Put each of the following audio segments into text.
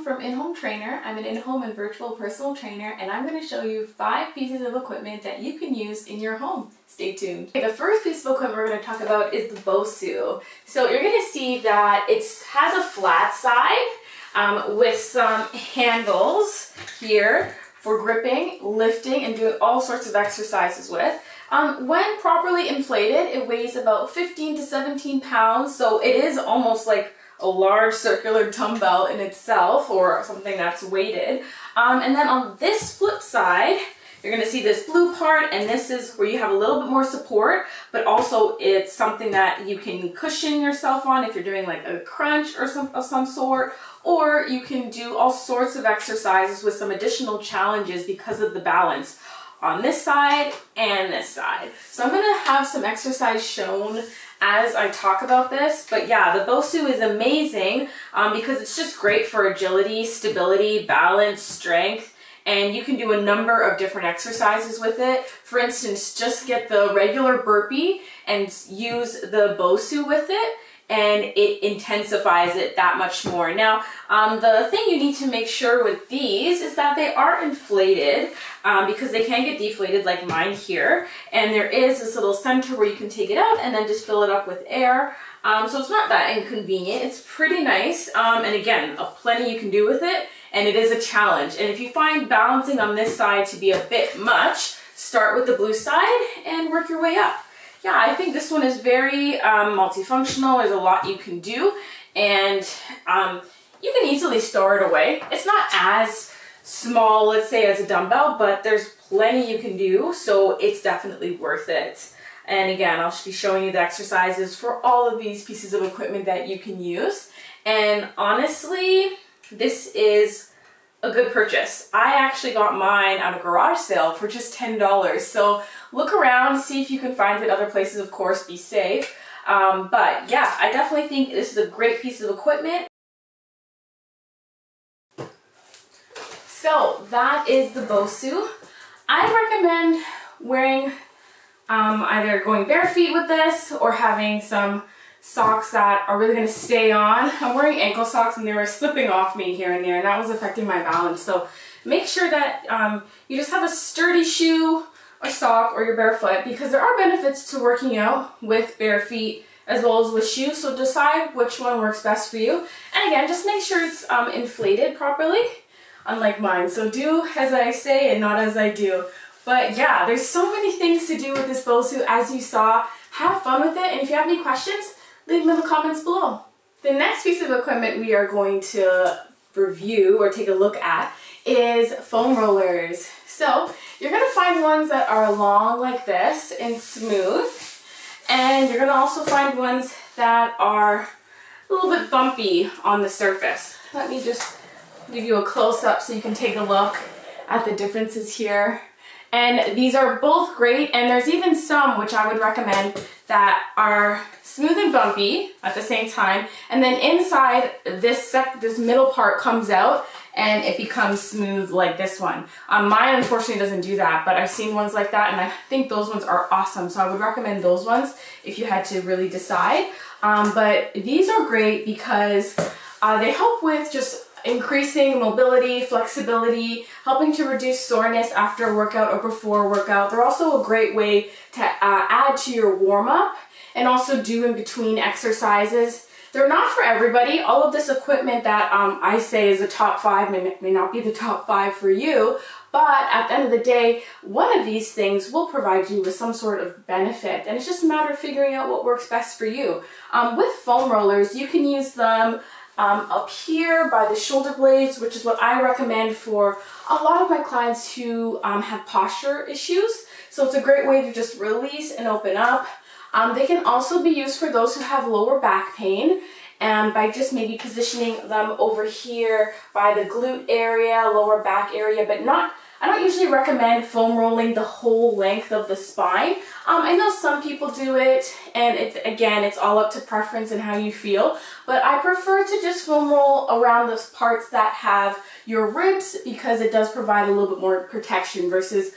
from In-Home Trainer. I'm an in-home and virtual personal trainer, and I'm going to show you 5 pieces of equipment that you can use in your home. Stay tuned. Okay, the first piece of equipment we're going to talk about is the BOSU. So you're going to see that it has a flat side with some handles here for gripping, lifting, and doing all sorts of exercises with. When properly inflated, it weighs about 15 to 17 pounds, so it is almost like a large circular dumbbell in itself, or something that's weighted. And then on this flip side, you're going to see this blue part, and this is where you have a little bit more support, but also it's something that you can cushion yourself on if you're doing like a crunch or of some sort, or you can do all sorts of exercises with some additional challenges because of the balance on this side and this side. So I'm going to have some exercise shown as I talk about this, but yeah, the BOSU is amazing because it's just great for agility, stability, balance, strength, and you can do a number of different exercises with it. For instance, just get the regular burpee and use the BOSU with it, and it intensifies it that much more. Now, the thing you need to make sure with these is that they are inflated because they can get deflated like mine here. And there is this little center where you can take it out and then just fill it up with air. So it's not that inconvenient. It's pretty nice. And again, plenty you can do with it. And it is a challenge. And if you find balancing on this side to be a bit much, start with the blue side and work your way up. Yeah, I think this one is very multifunctional. There's a lot you can do, and you can easily store it away. It's not as small, let's say, as a dumbbell, but there's plenty you can do, so it's definitely worth it. And again, I'll be showing you the exercises for all of these pieces of equipment that you can use. And honestly, this is a good purchase. I actually got mine at a garage sale for just $10. So look around, see if you can find it other places, of course, be safe. But yeah, I definitely think this is a great piece of equipment. So that is the BOSU. I recommend wearing either going bare feet with this or having some socks that are really going to stay on. I'm wearing ankle socks and they were slipping off me here and there, and that was affecting my balance. So make sure that you just have a sturdy shoe or sock or your barefoot, because there are benefits to working out with bare feet as well as with shoes. So decide which one works best for you. And again, just make sure it's inflated properly, unlike mine. So do as I say and not as I do. But yeah, there's so many things to do with this BOSU, as you saw. Have fun with it, and if you have any questions, leave them in the comments below. The next piece of equipment we are going to review or take a look at is foam rollers. So you're going to find ones that are long like this and smooth, and you're going to also find ones that are a little bit bumpy on the surface. Let me just give you a close-up so you can take a look at the differences here. And these are both great, and there's even some which I would recommend that are smooth and bumpy at the same time, and then inside this middle part comes out and it becomes smooth like this one. Mine unfortunately doesn't do that, but I've seen ones like that, and I think those ones are awesome, so I would recommend those ones if you had to really decide. But these are great because they help with just increasing mobility, flexibility, helping to reduce soreness after a workout or before a workout. They're also a great way to add to your warm-up and also do in between exercises. They're not for everybody. All of this equipment that I say is the top 5 may not be the top 5 for you, but at the end of the day, one of these things will provide you with some sort of benefit, and it's just a matter of figuring out what works best for you. With foam rollers, you can use them up here by the shoulder blades, which is what I recommend for a lot of my clients who have posture issues. So it's a great way to just release and open up. They can also be used for those who have lower back pain, and by just maybe positioning them over here by the glute area, lower back area, but I don't usually recommend foam rolling the whole length of the spine. I know some people do it, and again, it's all up to preference and how you feel, but I prefer to just foam roll around those parts that have your ribs, because it does provide a little bit more protection versus,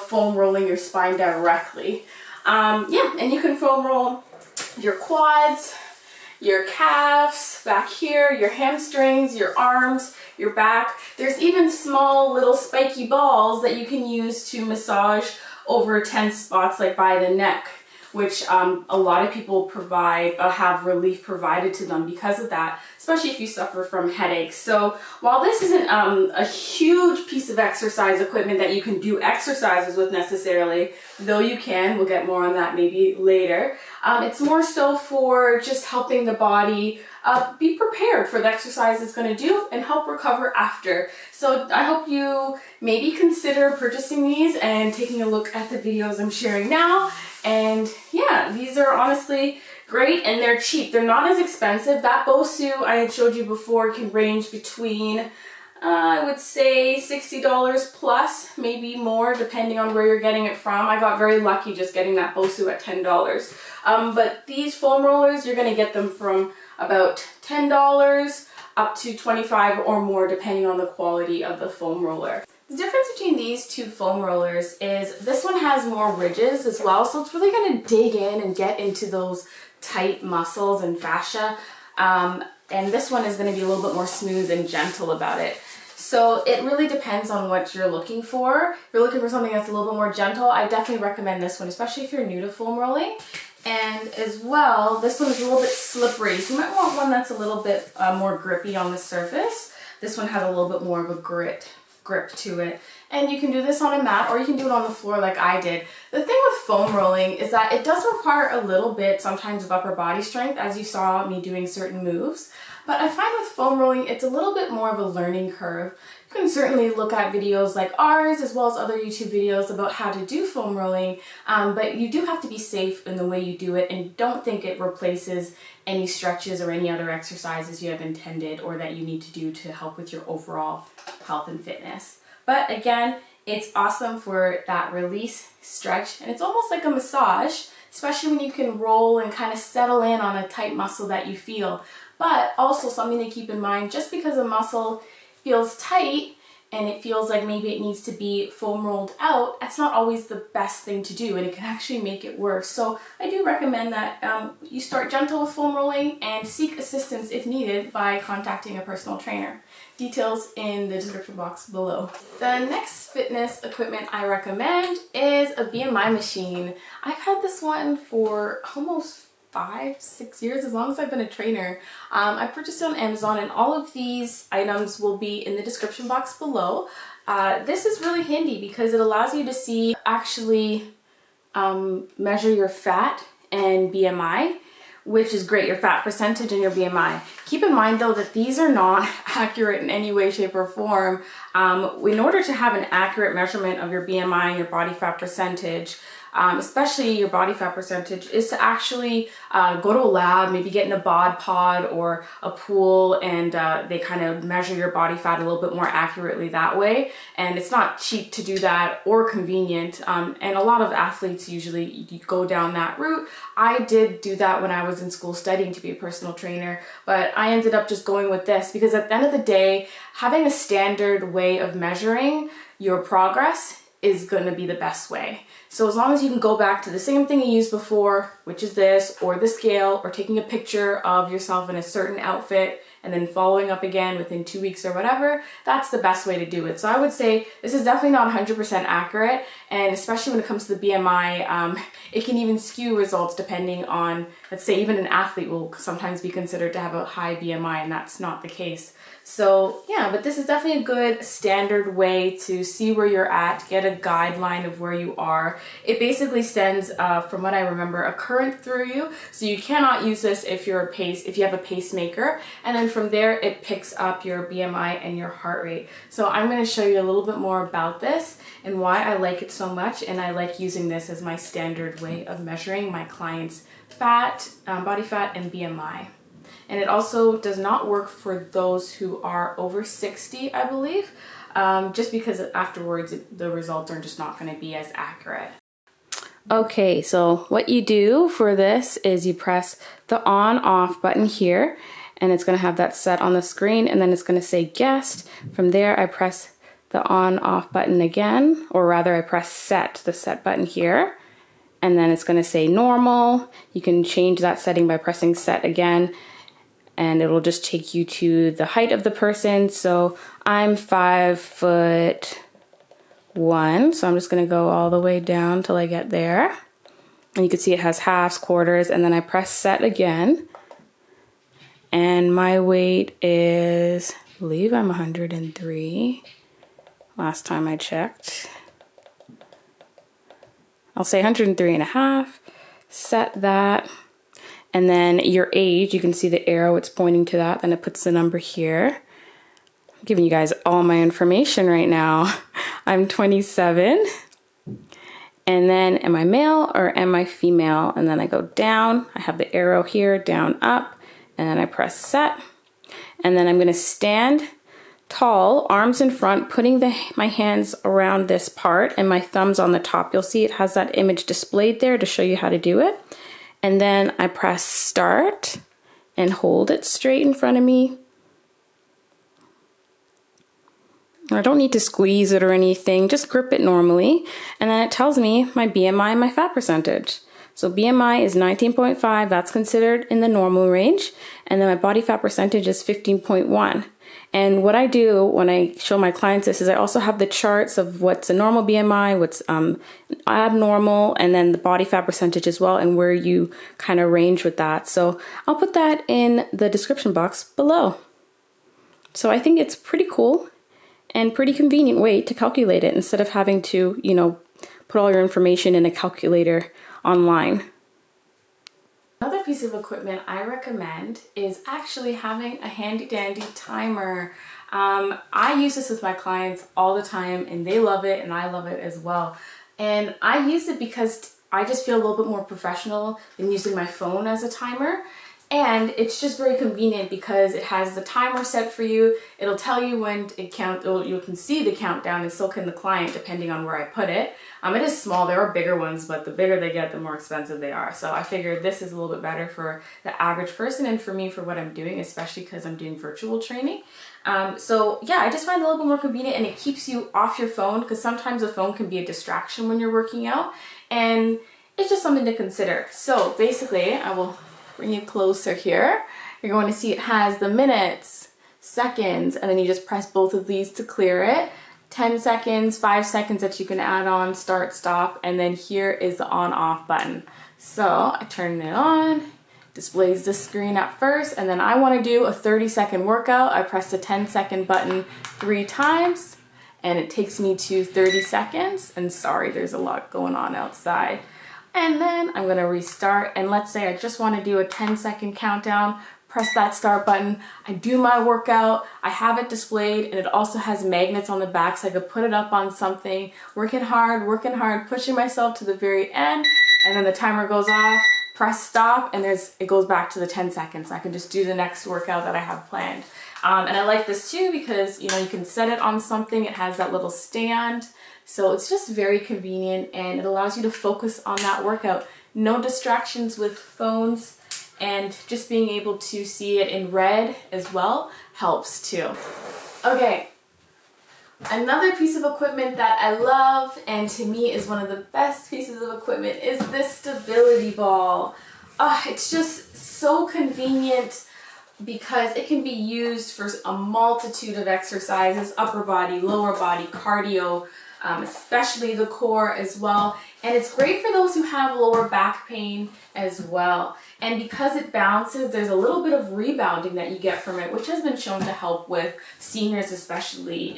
foam rolling your spine directly. Yeah, and you can foam roll your quads, your calves, back here, your hamstrings, your arms, your back. There's even small little spiky balls that you can use to massage over tense spots like by the neck, which a lot of people have relief provided to them because of that, especially if you suffer from headaches. So while this isn't a huge piece of exercise equipment that you can do exercises with necessarily, though you can, we'll get more on that maybe later, it's more so for just helping the body be prepared for the exercise it's going to do and help recover after. So I hope you maybe consider purchasing these and taking a look at the videos I'm sharing now. And yeah, these are honestly great and they're cheap. They're not as expensive. That BOSU I had showed you before can range between, I would say $60 plus, maybe more, depending on where you're getting it from. I got very lucky just getting that BOSU at $10. But these foam rollers, you're going to get them from about $10 up to $25 or more, depending on the quality of the foam roller. The difference between these two foam rollers is this one has more ridges as well, so it's really going to dig in and get into those tight muscles and fascia, and this one is going to be a little bit more smooth and gentle about it. So it really depends on what you're looking for. If you're looking for something that's a little bit more gentle, I definitely recommend this one, especially if you're new to foam rolling. And as well, this one is a little bit slippery, so you might want one that's a little bit more grippy on the surface. This one has a little bit more of a grip to it. And you can do this on a mat or you can do it on the floor like I did. The thing with foam rolling is that it does require a little bit sometimes of upper body strength, as you saw me doing certain moves. But I find with foam rolling, it's a little bit more of a learning curve. You can certainly look at videos like ours as well as other YouTube videos about how to do foam rolling, but you do have to be safe in the way you do it and don't think it replaces any stretches or any other exercises you have intended or that you need to do to help with your overall health and fitness. But again, it's awesome for that release, stretch, and it's almost like a massage, especially when you can roll and kind of settle in on a tight muscle that you feel. But also something to keep in mind, just because a muscle feels tight and it feels like maybe it needs to be foam rolled out, that's not always the best thing to do and it can actually make it worse. So I do recommend that you start gentle with foam rolling and seek assistance if needed by contacting a personal trainer. Details in the description box below. The next fitness equipment I recommend is a BMI machine. I've had this one for almost 5-6 years, as long as I've been a trainer. I purchased it on Amazon and all of these items will be in the description box below. This is really handy because it allows you to see, actually measure your fat and BMI, which is great, your fat percentage and your BMI. Keep in mind though that these are not accurate in any way, shape or form. In order to have an accurate measurement of your BMI and your body fat percentage, especially your body fat percentage, is to actually go to a lab, maybe get in a bod pod or a pool, and they kind of measure your body fat a little bit more accurately that way. And it's not cheap to do that or convenient. And a lot of athletes usually go down that route. I did do that when I was in school studying to be a personal trainer, but I ended up just going with this because at the end of the day, having a standard way of measuring your progress is going to be the best way. So as long as you can go back to the same thing you used before, which is this, or the scale, or taking a picture of yourself in a certain outfit and then following up again within 2 weeks or whatever, that's the best way to do it. So I would say this is definitely not 100% accurate, and especially when it comes to the BMI, it can even skew results depending on, let's say even an athlete will sometimes be considered to have a high BMI, and that's not the case. So yeah, but this is definitely a good standard way to see where you're at, get a guideline of where you are. It basically sends, from what I remember, a current through you. So you cannot use this if you have a pacemaker. And then from there, it picks up your BMI and your heart rate. So I'm going to show you a little bit more about this and why I like it so much. And I like using this as my standard way of measuring my clients' fat, body fat, and BMI. And it also does not work for those who are over 60, I believe, just because afterwards the results are just not going to be as accurate. Okay, so what you do for this is you press the on-off button here, and it's going to have that set on the screen, and then it's going to say guest. From there, I press the on-off button again, or rather I press set, the set button here, and then it's going to say normal. You can change that setting by pressing set again. and it'll just take you to the height of the person. So I'm 5'1", so I'm just gonna go all the way down till I get there. And you can see it has halves, quarters, and then I press set again. And my weight is, I believe I'm 103, last time I checked. I'll say 103.5, set that. And then your age, you can see the arrow, it's pointing to that, then it puts the number here. I'm giving you guys all my information right now. I'm 27. And then am I male or am I female? And then I go down, I have the arrow here, down, up, and then I press set. And then I'm gonna stand tall, arms in front, putting my hands around this part and my thumbs on the top. You'll see it has that image displayed there to show you how to do it. And then I press start and hold it straight in front of me. I don't need to squeeze it or anything, just grip it normally. And then it tells me my BMI and my fat percentage. So BMI is 19.5, that's considered in the normal range. And then my body fat percentage is 15.1. And what I do when I show my clients this is I also have the charts of what's a normal BMI, what's abnormal, and then the body fat percentage as well, and where you kind of range with that. So I'll put that in the description box below. So I think it's pretty cool and pretty convenient way to calculate it instead of having to, you know, put all your information in a calculator online. Another piece of equipment I recommend is actually having a handy dandy timer. I use this with my clients all the time and they love it and I love it as well. And I use it because I just feel a little bit more professional than using my phone as a timer. And it's just very convenient because it has the timer set for you. It'll tell you when it counts. You can see the countdown, and so can the client depending on where I put it. It is small. There are bigger ones, but the bigger they get, the more expensive they are. So I figured this is a little bit better for the average person and for me for what I'm doing, especially because I'm doing virtual training. So yeah, I just find it a little bit more convenient, and it keeps you off your phone because sometimes the phone can be a distraction when you're working out, and it's just something to consider. So basically, I will bring you closer here. You're going to see it has the minutes, seconds, and then you just press both of these to clear it. 10 seconds, 5 seconds that you can add on, start, stop, and then here is the on off button. So I turn it on, displays the screen at first, and then I want to do a 30-second workout. I press the 10-second button 3 times, and it takes me to 30 seconds. And sorry, there's a lot going on outside. And then I'm gonna restart, and let's say I just wanna do a 10-second countdown, press that start button, I do my workout, I have it displayed, and it also has magnets on the back so I could put it up on something, working hard, pushing myself to the very end, and then the timer goes off, press stop, and it goes back to the 10 seconds. I can just do the next workout that I have planned. And I like this too because, you know, you can set it on something, it has that little stand. So it's just very convenient and it allows you to focus on that workout. No distractions with phones, and just being able to see it in red as well helps too. Okay, another piece of equipment that I love and to me is one of the best pieces of equipment is this stability ball. It's just so convenient because it can be used for a multitude of exercises, upper body, lower body, cardio, especially the core as well. And it's great for those who have lower back pain as well. And because it bounces, there's a little bit of rebounding that you get from it, which has been shown to help with seniors especially.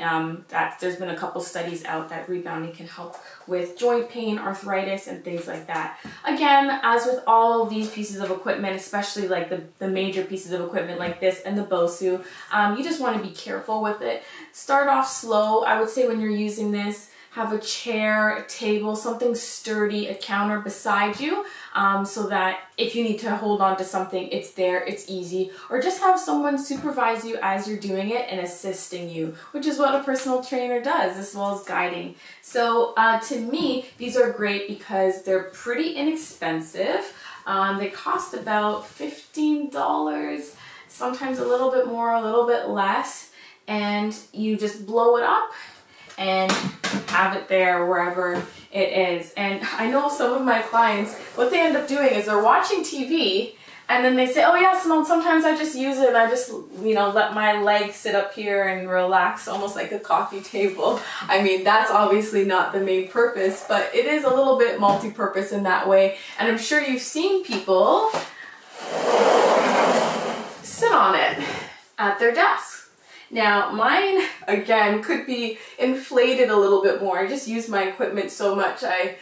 There's been a couple studies out that rebounding can help with joint pain, arthritis, and things like that. Again, as with all of these pieces of equipment, especially like the major pieces of equipment like this and the BOSU, you just want to be careful with it. Start off slow. I would say when you're using this, have a chair, a table, something sturdy, a counter beside you, so that if you need to hold on to something, it's there, it's easy. Or just have someone supervise you as you're doing it and assisting you, which is what a personal trainer does, as well as guiding. So to me, these are great because they're pretty inexpensive. They cost about $15, sometimes a little bit more, a little bit less, and you just blow it up and have it there wherever it is. And I know some of my clients, what they end up doing is they're watching TV And then they say, oh yeah, Simone, sometimes I just use it and I just, let my legs sit up here and relax, almost like a coffee table. I mean, that's obviously not the main purpose, but it is a little bit multi-purpose in that way. And I'm sure you've seen people sit on it at their desk. Now, mine, again, could be inflated a little bit more. I just use my equipment so much, I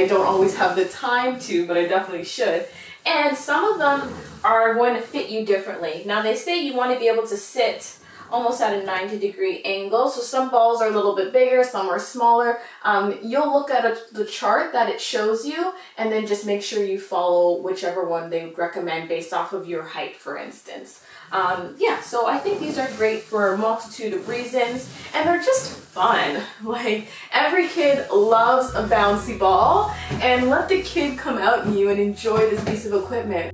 don't always have the time to, but I definitely should. And some of them are going to fit you differently. Now, they say you want to be able to sit almost at a 90-degree angle. So some balls are a little bit bigger, some are smaller. You'll look at the chart that it shows you, and then just make sure you follow whichever one they recommend based off of your height, for instance. Yeah, so I think these are great for a multitude of reasons, and they're just fun. Like, every kid loves a bouncy ball, and let the kid come out in you and enjoy this piece of equipment.